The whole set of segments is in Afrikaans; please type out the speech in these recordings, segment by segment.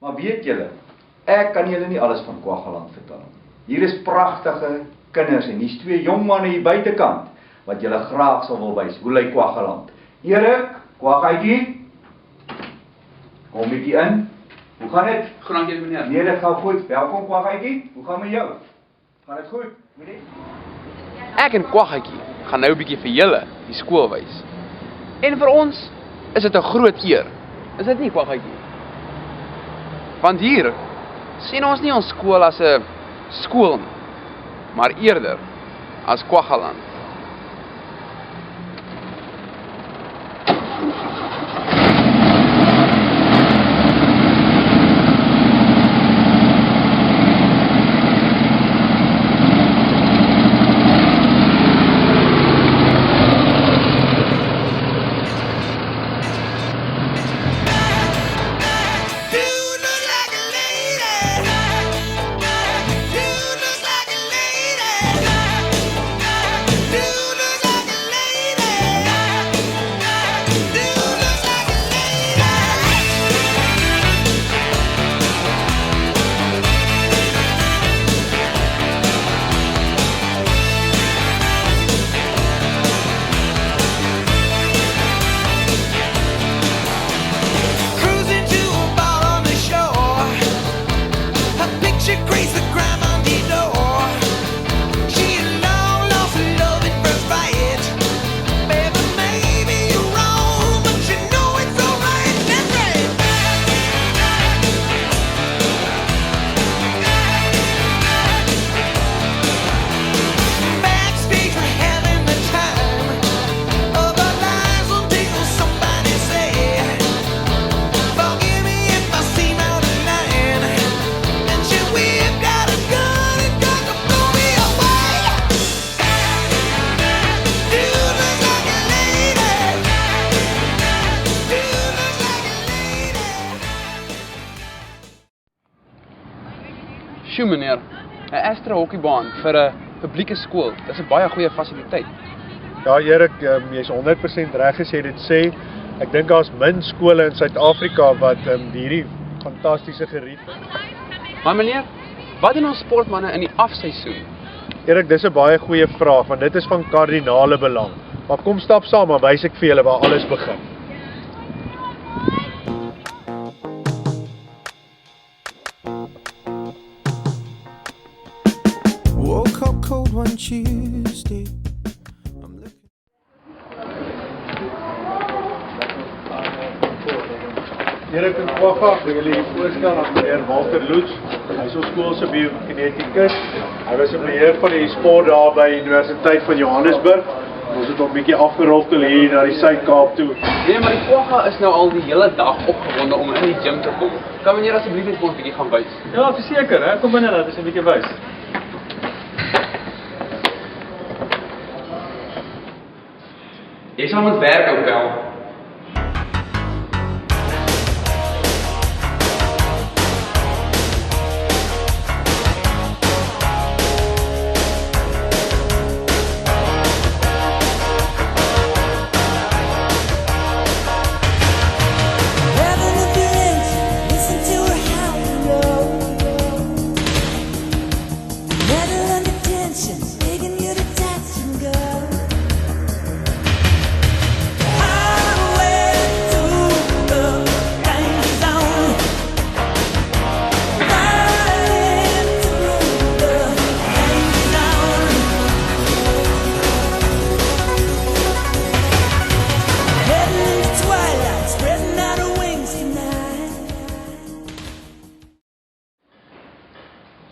Maar weet julle, ek kan julle nie alles van Kwaggaland vertel nie. Hier is pragtige kinders en hier's twee jong manne hier buitekant wat julle graag sal wil wys. Hoe lyk Kwaggaland? Erik, Kwaggaatjie. Kom bietjie in. Hoe gaan dit? Goed, dankie meneer. Nee, dit gaan goed. Welkom Kwaggaatjie. Hoe gaan met jou? Gaan dit goed? Moenie? Ek en Kwaggaatjie gaan nou 'n bietjie vir julle die skool wys. En vir ons is dit 'n groot eer. Is dit nie, Kwaggaatjie? Want hier sien ons nie ons skool as 'n skool nie, maar eerder as Kwaggaland. Sjoe meneer, 'n Astra hokkiebaan vir 'n publieke skool. Dis 'n baie goeie fasiliteit. Ja Erik, jy's 100% reg as jy dit sê. Ek dink daar's min skole in Suid-Afrika wat hierdie fantastiese gerief. Maar meneer, wat doen ons sportmanne in die afseisoen? Erik, dis 'n baie goeie vraag want dit is van kardinale belang. Maar kom stap saam, maar wys ek vir julle waar alles begin. Woke up cold one Tuesday. Erik en Kwagga, wil julle hier voorstel aan meneer Walter Loots. Hy is ons skool se biokineticus. Hy was 'n beheer van die sport daar by die Universiteit van Johannesburg. Ons het hom 'n bietjie afgeroltel hier na die Suid-Kaap toe. Nee, maar die Kwagga is nou al die hele dag opgewonde om in die gym te kom. Kan meneer asseblief net vir ons 'n bietjie gaan wys? Ja, verseker, hè. Kom binne, laat ons 'n bietjie wys. Jy sal moet werk, ou pel.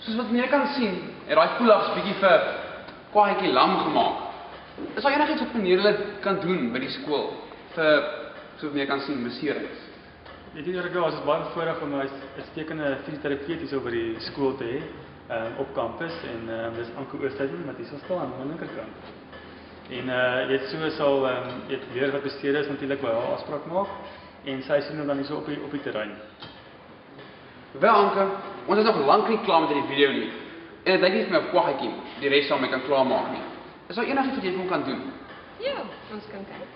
Soos wat meneer kan sien, het daai pull-ups bietjie vir Kwaggaatjie lam gemaak. Is daar enigiets wat meneer hulle kan doen by die skool vir, soos meneer kan sien, beserings? Weet jy Erik, ons is baie bevoorreg om 'n uitstekende fisioterapeut hier so by die skool te hê, op kampus en dis Anko Oosthuizen wat hier sal staan aan die linkerkant. En jy het so sal jy leer wat bestuurder is natuurlik by haar afspraak maak en sy sien hom dan hier so op die terrein. Wel Anke, ons is nog lank nie klaar met die video nie. En dit lyk nie vir my of Kwaggaatjie die res sal my kan klaarmaak nie. Is daar enigiets wat jy vir hom kan doen? Ja, ons kan kyk.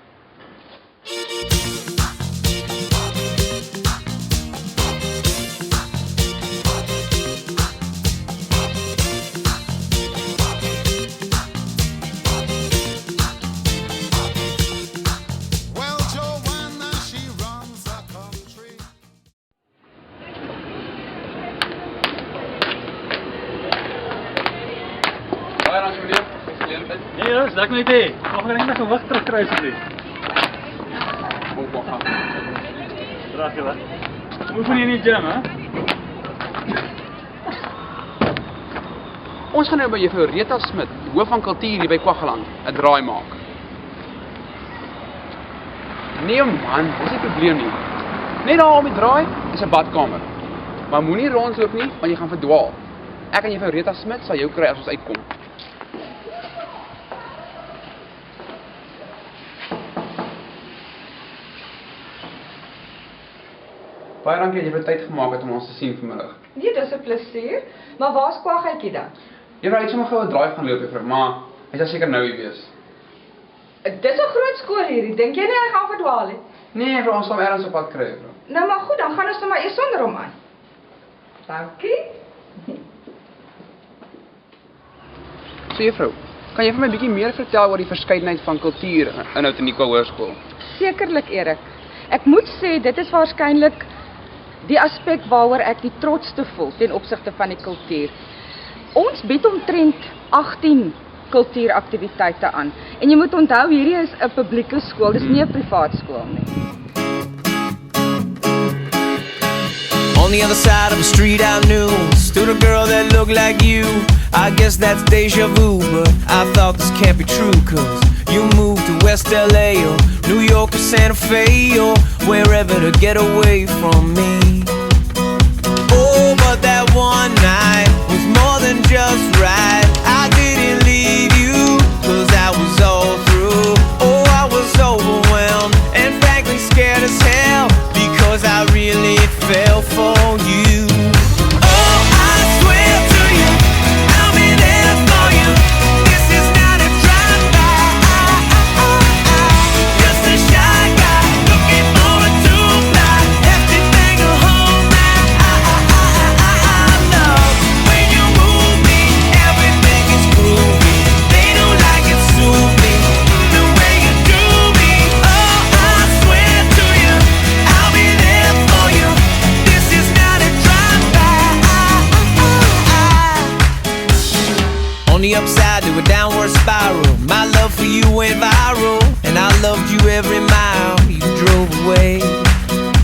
ek net hê. Mag ek net my gewig terugkry asseblief? Kom kwagga. Draag julle. Oefen hier in die gym, hè? Ons gaan nou by juffrou Rita Smit, die hoof van kultuur hier by Kwaggaland, 'n draai maak. Nee man, dis nie probleem nie. Net daar om die draai is 'n badkamer. Maar moenie rondloop nie, want jy gaan verdwaal. Ek en juffrou Rita Smit sal jou kry as ons uitkom. Baie dankie dat jy tyd gemaak het om ons te sien vanmiddag. Nee, dis 'n plesier. Maar waar's Kwaggetjie dan? Juffrou het sommer gou 'n draai gaan loop, juffrou, maar hy sal seker nou hier wees. Dis 'n groot skool hierdie. Dink jy nie hy gaan verdwaal nie? Nee, juffrou, ons sal hom ergens op pad kry, juffrou. Nou maar goed, dan gaan ons nou maar eers sonder hom aan. Dankie. So juffrou, kan jy vir my 'n bietjie meer vertel oor die verskeidenheid van kultuur in Outeniqua Hoërskool? Sekerlik, Erik. Ek moet sê dit is waarskynlik die aspek waaroor ek die trotste voel ten opsigte van die kultuur. Ons bied omtrent 18 kultuuraktiwiteite aan. En jy moet onthou hierdie is 'n publieke skool, dis nie 'n privaat skool nie. On the other side of the street I knew stood a girl that looked like you. I guess that's deja vu, but I thought this can't be true, 'cause you moved to West LA or New York or Santa Fe or wherever to get away from me. Oh, but that one night was more than just right. I didn't leave you 'cause I was all through. Oh, I was overwhelmed and frankly scared as hell because I really fell for you. Oh, I swear to you, I'll be there for you. This is not a drive-by. Just a shy guy looking for a two-fly. Hefty thing to hold my love. When you move me, everything is groovy. They don't like it, suit me the way you do me. Oh, I swear to you, I'll be there for you. This is not a drive-by. On the upside to a downward spiral, my love for you went viral, and I loved you every mile you drove away.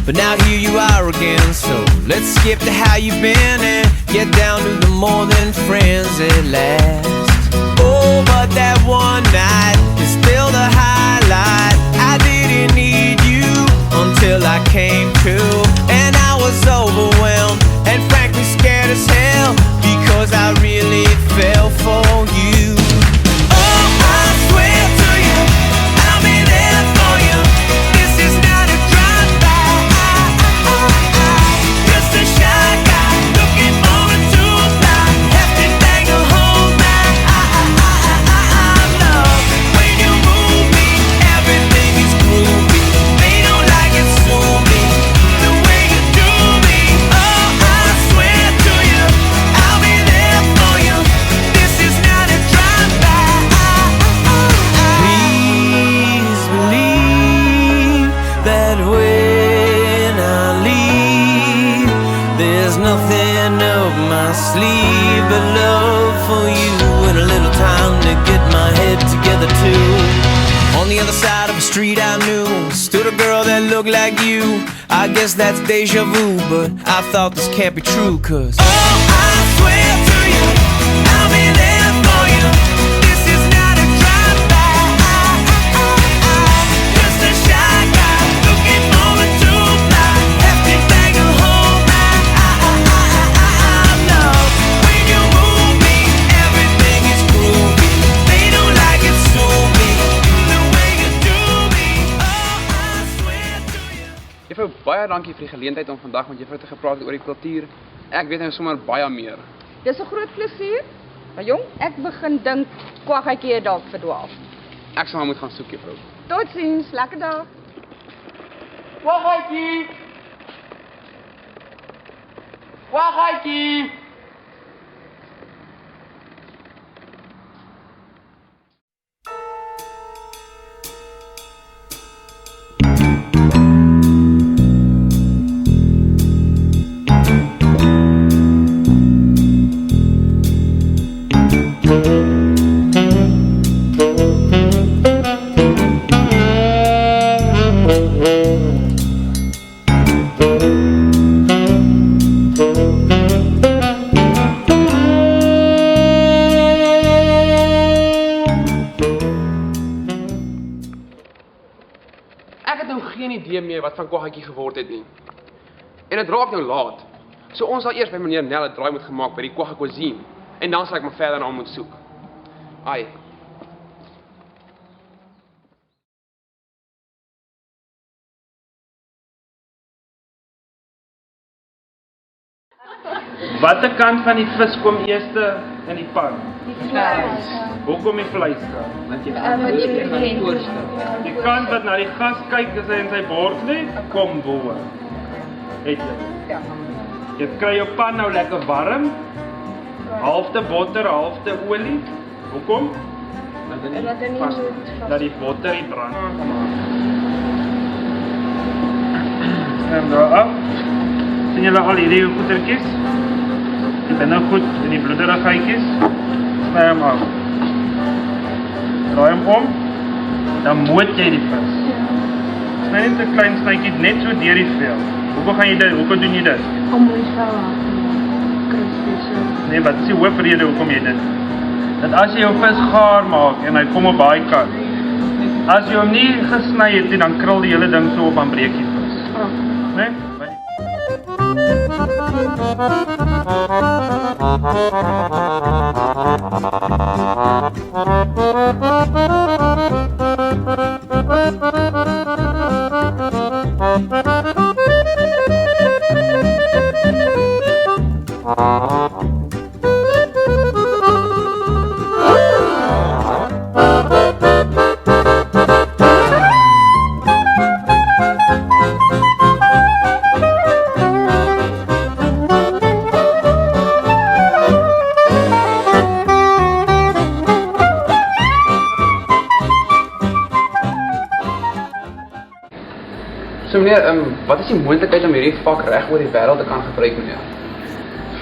But now here you are again, so let's skip to how you've been and get down to the more than friends at last. Oh, but that one night is still the highlight. I didn't need you until I came to, and I was overwhelmed and frankly scared as hell because I really fell for you. Oh, I swear to you, I'll be there for you. This is not a drive-by. Just a shy guy looking for a two-fly. Hefty thing to hold my love. When you move me, everything is groovy. They don't like it, sue me the way you do me. Oh, I swear to you, I'll be there for you. This is not a drive-by. Please believe that when I leave, there's nothing up my sleeve but love for you and a little time to get my head together too. On the other side of the street I knew stood a girl that looked like you. I guess that's deja vu, but I thought this can't be true, 'cause oh, I swear to you, I'll be there for you. This is not a drive-by. Just a shy guy looking for a two-fly. Hefty thing to hold my love. When you move me, everything is groovy. They don't like it, sue me the way you do me. Oh, I swear to you. Juffrou, baie dankie vir die geleentheid om vandag met juffrou te gepraat oor die kultuur. Ek weet nou sommer baie meer. Dis 'n groot plesier. Maar jong, ek begin dink Kwaggetjie het dalk verdwaal. Ek sal hom moet gaan soek, juffrou. Totsiens, lekker dag. Kwaggetjie! Kwaggetjie! ek het nou geen idee meer wat van Kwaggatjie geword het nie. En dit raak nou laat. So ons sal eers by meneer Nel 'n draai moet gemaak by die Kwagga Cuisine en dan sal ek maar verder na hom moet soek. Ai. Watter kant van die vis kom eerste in die pan? Die vleis. Hoekom die vleiskant? Die kant wat na die gas kyk as hy in sy bord lê, kom bo. Het jy? Ja. Jy kry jou pan nou lekker warm. Halfte botter, halfte olie. Hoekom? Dat die botter nie brand. En daar af. Sien julle al hierdie goedertjies? Dit is nou goed in die bloederigheidjies. Sny hom af. Draai hom om. Dan moot jy die vis. Sny net 'n klein snytjie net so deur die vel. Hoekom doen jy dit? Om mooi vel af. Nee, wat is die hoofrede hoekom jy dit? Dat as jy jou vis gaar maak en hy kom op daai kant. As jy hom nie gesny het nie, dan krul die hele ding so op en breek die vis. Nee? So meneer, wat is die moontlikheid om hierdie vak reg oor die wêreld te kan gebruik, meneer?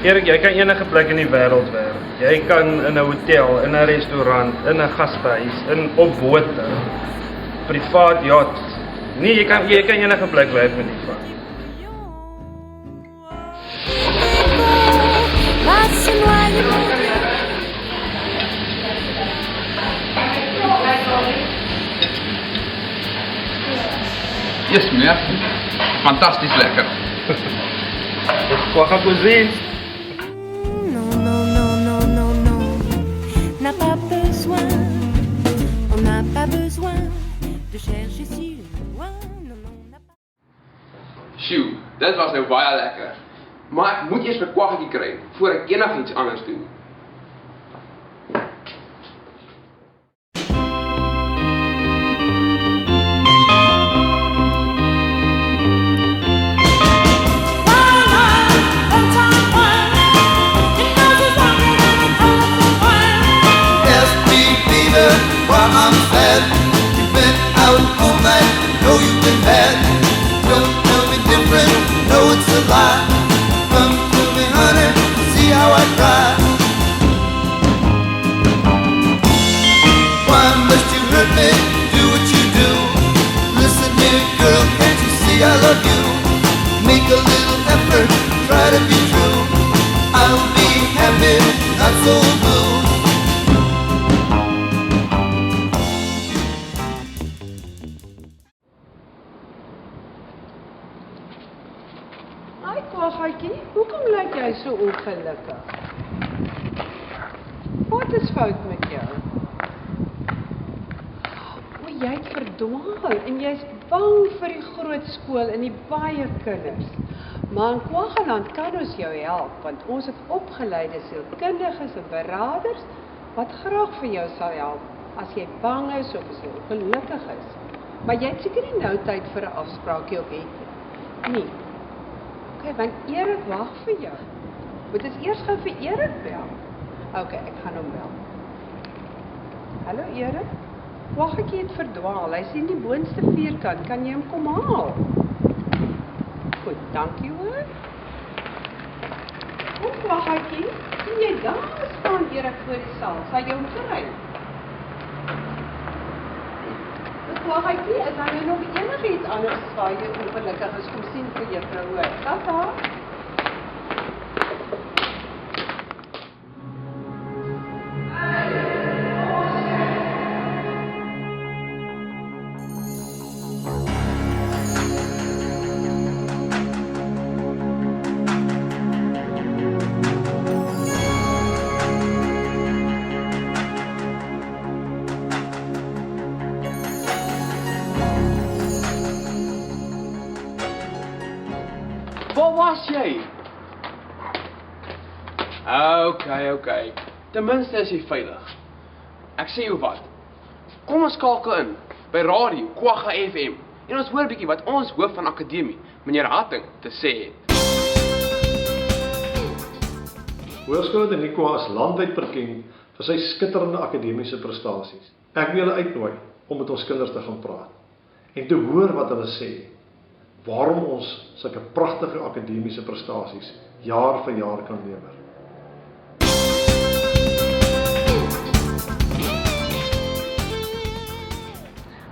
Erik, jy kan enige plek in die wêreld werk. Jy kan in 'n hotel, in 'n restaurant, in 'n gastehuis, op bote, privaat yacht. Nee, jy kan enige plek werk met die vak. Yes, meneer. Fantasties lekker. Kwagga Cuisine. Non, non, non, non, non, non. N'a pas besoin. On n'a pas besoin de chercher si loin. Non, non, n'a pas. Sjoe, dit was nou baie lekker. Maar ek moet eers 'n kwaggetjie kry voor ek enigiets anders doen. I'm sad. You've been out all night. Know you've been bad. Don't tell me different. Know it's a lie. Come to me, honey. See how I cry. Why must you hurt me? Do what you do. Listen here, girl. Can't you see I love you? Make a little effort. Try to be true. I'll be happy, not so blue. Kwaggatjie, hoekom lyk jy so ongelukkig? Wat is fout met jou? O, jy het verdwaal en jy's bang vir die groot skool en die baie kinders. Maar in Kwaggaland kan ons jou help, want ons het opgeleide sielkundiges en beraders wat graag vir jou sal help as jy bang is of as jy ongelukkig is. Maar jy het seker nie nou tyd vir 'n afspraakie op het nie. Nee. Okay, want Erik wag vir jou. Moet ons eers gou vir Erik bel? Okay, ek gaan hom bel. Hallo Erik? Kwaggatjie het verdwaal. Hy's in die boonste vierkant. Kan jy hom kom haal? Goed, dankie hoor. Kom Kwaggatjie, sien jy daar staan Erik voor die saal. Sal jy hom kry? Kwaggatjie, is daar nou nog enigiets anders waar jy ongelukkig is? Kom sien vir juffrou hoor. Tata. Waar was jy? Okay. Ten minste is jy veilig. Ek sê jou wat. Kom ons skakel in by radio Kwagga FM en ons hoor bietjie wat ons hoof van akademie, meneer Hatting, te sê het. Hoërskool de Nikwa is landwyd bekend vir sy skitterende akademiese prestasies. Ek wil julle uitnooi om met ons kinders te gaan praat en te hoor wat hulle sê, waarom ons sulke pragtige akademiese prestasies jaar vir jaar kan lewer.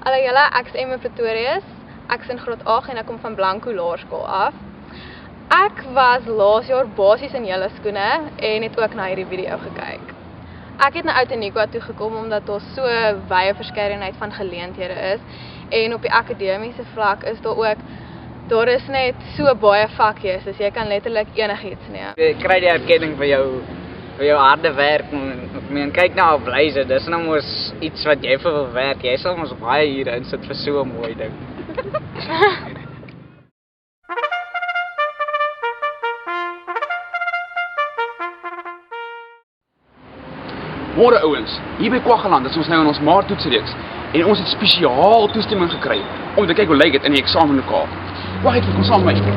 Hallo julle, ek is Emma Pretorius. Ek is in graad 8 en ek kom van Blanco Laerskool af. Ek was laas jaar basies in julle skoene en het ook na hierdie video gekyk. Ek het na Outeniqua toe gekom omdat daar so wye verskeidenheid van geleenthede is en op die akademiese vlak is daar is net so baie vakkies, dus jy kan letterlik enigiets neem. Jy kry die erkenning vir jou harde werk. Ek meen, kyk nou op Blyse, dis nou mos iets wat jy vir wil werk. Jy sal mos baie hier insit vir so 'n mooi ding. Môre ouens, hier by Kwaggaland is ons nou in ons maarttoetsreeks en ons het spesiaal toestemming gekry om te kyk hoe lyk dit in die eksamenlokaal. Wag ek kom saam met my.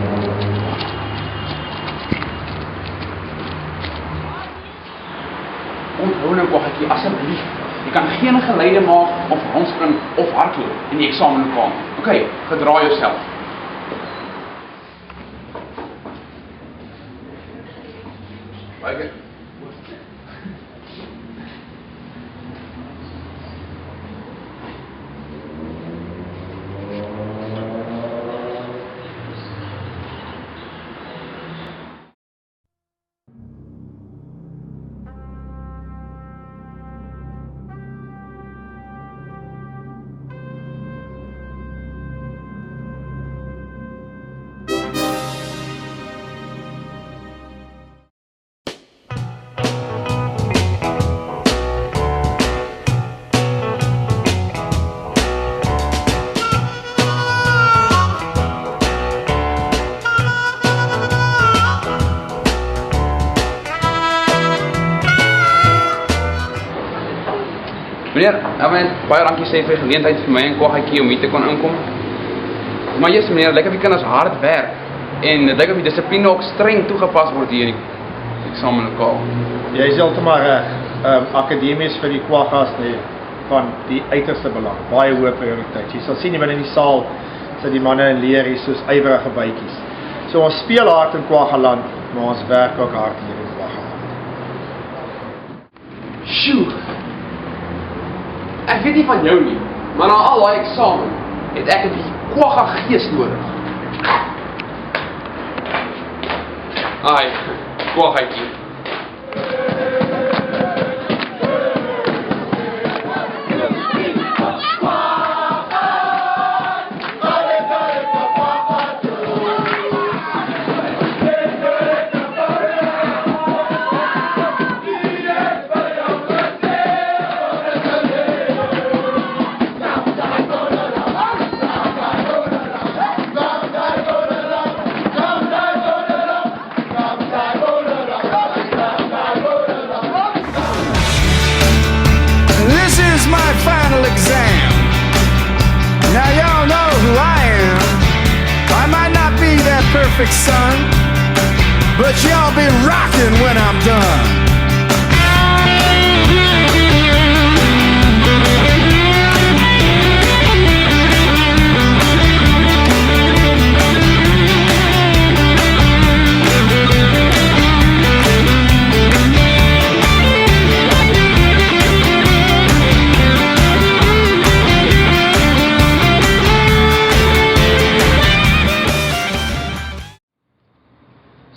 Onthou nou Kwaggatjie, asseblief. Jy kan geen geluide maak of rondspring of hardloop in die eksamenlokaal. Okay, gedra jouself. Kyk. Meneer, baie dankie sê vir die geleentheid vir my en Kwaggatjie om hier te kon inkom. Maar yes meneer, lyk of die kinders hard werk en dit lyk of die dissipline ook streng toegepas word hier in die eksamenlokaal. Jy is heeltemal reg. Akademies vir die Kwaggas van die uiterste belang, baie hoë prioriteit. Jy sal sien jy binne in die saal sit die manne en leer hier soos ywerige bytjies. So ons speel hard in Kwaggaland, maar ons werk ook hard hier in Kwaggaland. Sjoe. Ek weet nie van jou nie, maar na al daai eksamen het ek 'n bietjie Kwagga gees nodig. Ai, Kwaggatjie. Exam. Now y'all know who I am. I might not be that perfect son, but y'all be rocking when I'm done.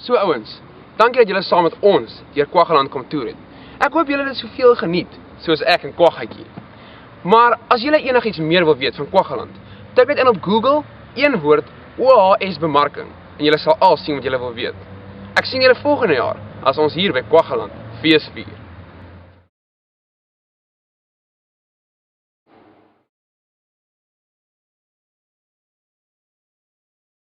So ouens, dankie dat julle saam met ons deur Kwaggaland kom toer het. Ek hoop julle het dit soveel geniet soos ek en Kwaggatjie. Maar as julle enigiets meer wil weet van Kwaggaland, tik dit in op Google, een woord OHS bemarking en julle sal al sien wat julle wil weet. Ek sien julle volgende jaar as ons hier by Kwaggaland fees vier.